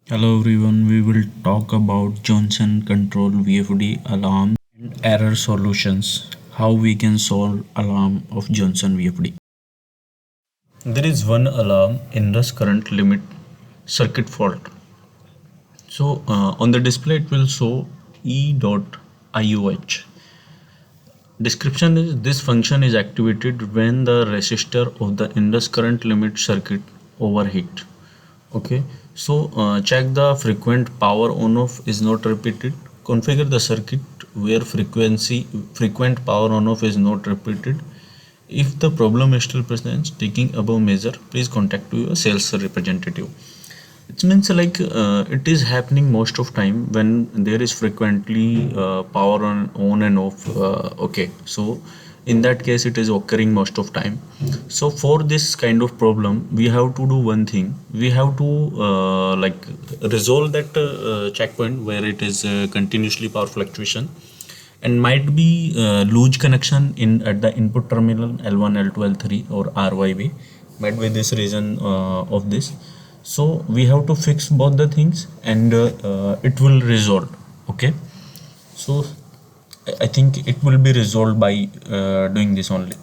Hello everyone, we will talk about Johnson Control VFD alarm and error solutions. How we can solve alarm of Johnson VFD. There is one alarm Inrush current limit circuit fault. So on the display it will show E.IOH. Description is this function is activated when the resistor of the Inrush current limit circuit overheat. Okay, so check the frequent power on off is not repeated. Configure the circuit where frequent power on off is not repeated. If the problem is still present, taking above measure, please contact your sales representative. It means like it is happening most of time when there is frequently power on and off. Okay, so in that case it is occurring most of time. So for this kind of problem we have to do one thing. We have to like resolve that checkpoint where it is continuously power fluctuation and might be loose connection in at the input terminal L1 L2 L3 or RYB, might be this reason of this. So we have to fix both the things and it will resolve. Okay, so I think it will be resolved by doing this only.